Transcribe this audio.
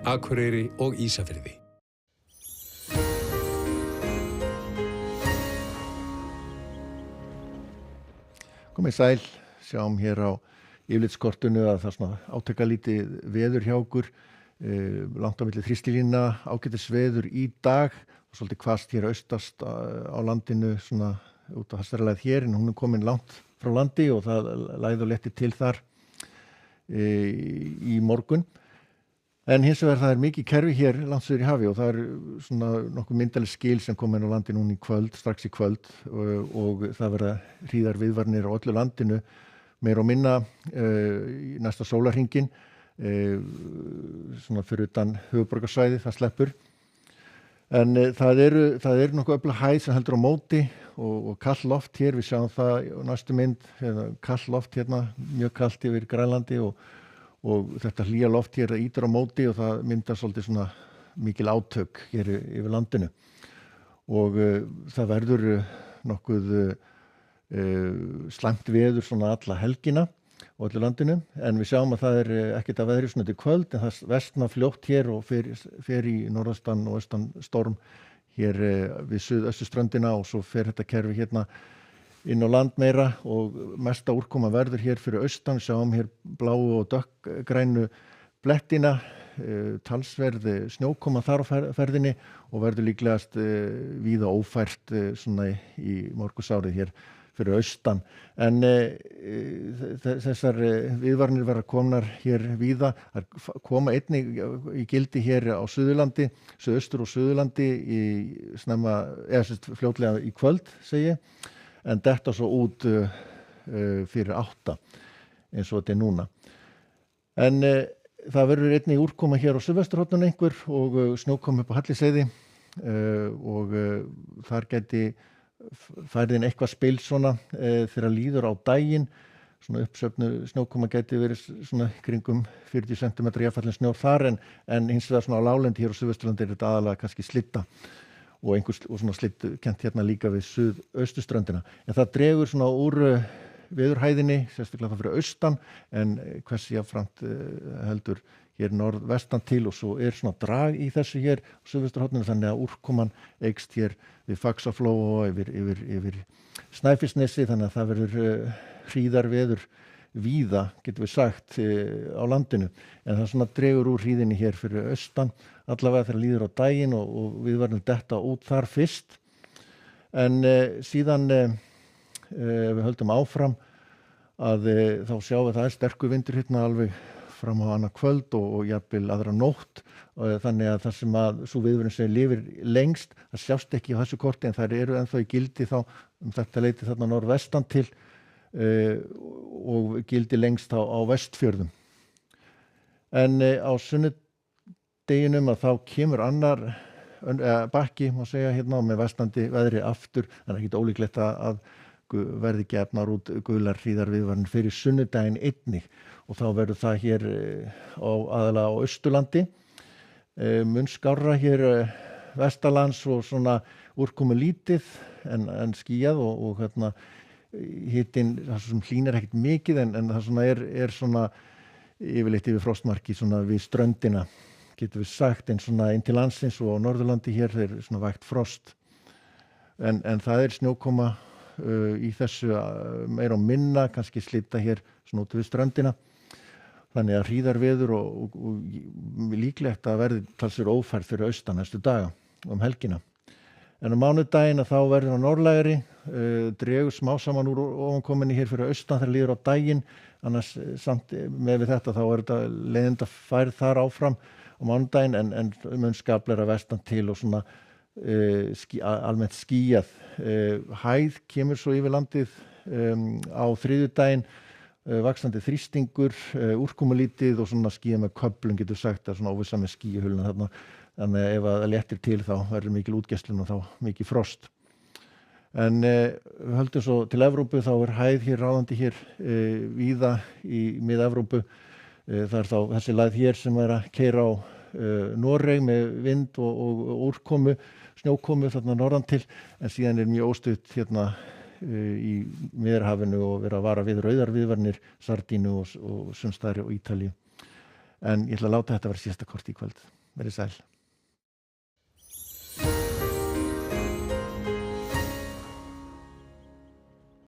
Akureyri og Ísafirði. Komið sæl, sjáum hér á yfirlitskortinu að það er svona átakalítið veður hjá okkur, langt á milli þrýstilína, ágætis veður í dag og svolítið hvasst hér austast á landinu, svona út á Hastaralægð hér, en hún er komin langt frá landi og það lægði og letti til þar í morgun. En hins vegar það er mikið kerfi hér langt suður í hafi og það er svona nokkuð myndaleg skil sem kom inn á landi núna í kvöld, strax í kvöld og það verða hríðarviðvaranir á öllu landinu meira og minna í næsta sólarhringinn, svona fyrir utan höfuðborgarsvæði, það sleppur. En það er nokkuð öflug hæð sem heldur á móti og kalt loft hér, við sjáum það á næstu mynd, kalt loft hérna, mjög kalt yfir Grænlandi og þetta hlýja loft hér ýtir á móti og það myndar svolítið svona mikil átök hér yfir landinu og það verður nokkuð slæmt veður svona alla helgina á öllu landinu, en við sjáum að það er ekkert að veðri svona til kvöld, en það versnar fljótt hér og fer í norðaustan og austan storm hér við suðausturströndina og svo fer þetta kerfi hérna inn á land meira og mesta úrkoma verður hér fyrir austan, sjáum hér bláu og dökkgrænu blettina, talsverð snjókoma þar á ferðinni og verður líklegast víða ófært svona í morgunsárið hér fyrir austan. En þessar viðvaranir verða komnar hér víða, koma einnig í gildi hér á Suðurlandi, suðaustur og Suðurlandi fljótlega í kvöld, segi ég. En detta svo út fyrir 8 eins og þetta núna. En það verður einnig úrkoma hér á suðvesturhorninu einhver og snjókoma upp á Hellisheiði og þar gæti færðin eitthvað spil svona þegar líður á daginn, svona uppsöfnu snjókoma gæti verið svona kringum 40 cm jafnfallin snjór þar en hins vegar svona á láglendi hér á Suðvesturlandi er þetta aðalega kannski slitta og svona slittu kent hérna líka við suðausturströndina. En það dregur svona úr veðurhæðinni, sérstaklega það fyrir austan, en hversu jafnframt heldur hér norðvestan til og svo er svona drag í þessu hér á suðvesturhorninu, þannig að úrkoman eykst hér við Faxaflóa og yfir Snæfellsnesi, þannig að það verður hríðarveður víða, getum við sagt, á landinu. En það svona dregur úr hríðinni hér fyrir austan, allavega þegar líður á daginn og við verðum detta út þar fyrst. En síðan við höldum áfram að þá sjáum við það er sterkur vindur hérna alveg fram á annað kvöld og jafnvel aðra nótt. Þannig að það sem að sú viðvörun sem lifir lengst, það sjást ekki á þessu korti en þær eru ennþá í gildi þá þetta leyti þarna norðvestan til og gildi lengst á Vestfjörðum. En á sunnudeginum að þá kemur annar bakki, má segja hérna, með versnandi veðri aftur, en það er ekki ólíklegt að verði gefnar út gular hríðarviðvaranir fyrir sunnudaginn einnig og þá verður það hér aðalega á Austurlandi, mun skárra hér vestanlands og svona úrkomu lítið en skýjað og hérna hitinn, það sem hlýnar ekkert mikið en það svona er svona yfirleitt yfir frostmarki svona við ströndina, getum við sagt, en svona inn til landsins og á Norðurlandi hér er svona vægt frost. En það er snjókoma í þessu meira og minna, kannski slita hér svona út við ströndina. Þannig að hríðarveður og líklegt að verði talsverð ófærð fyrir austan næstu daga helgina. En á mánudaginn að þá verður á norðlægari, dregur smá saman úr ofankominni hér fyrir austan þegar líður á daginn, annars samt með við þetta þá er þetta leiðinda færð þar áfram á mánudaginn en mun skapleira vestan til og svona almennt skýjað. Hæð kemur svo yfir landið á þriðjudaginn, vaxandi þrýstingur, úrkomulítið og svona skýjað með köflum getur sagt, það er svona óvissa með skýjuhuluna þarna. Þannig að ef það léttir til þá verður mikil útgeislun og þá mikil frost. En við höldum svo til Evrópu, þá er hæð hér ráðandi hér víða í mið-Evrópu. Það er þá þessi lægð hér sem er að keyra á Noreg með vind og úrkomu, snjókomu þarna norðan til, en síðan er mjög óstutt hérna í Miðjarðarhafinu og vera að vara við rauðarviðvaranir Sardínu og sums staðar á Ítalíu. en ég ætla að láta þetta vera síðasta kort í kvöld. Verið sæl.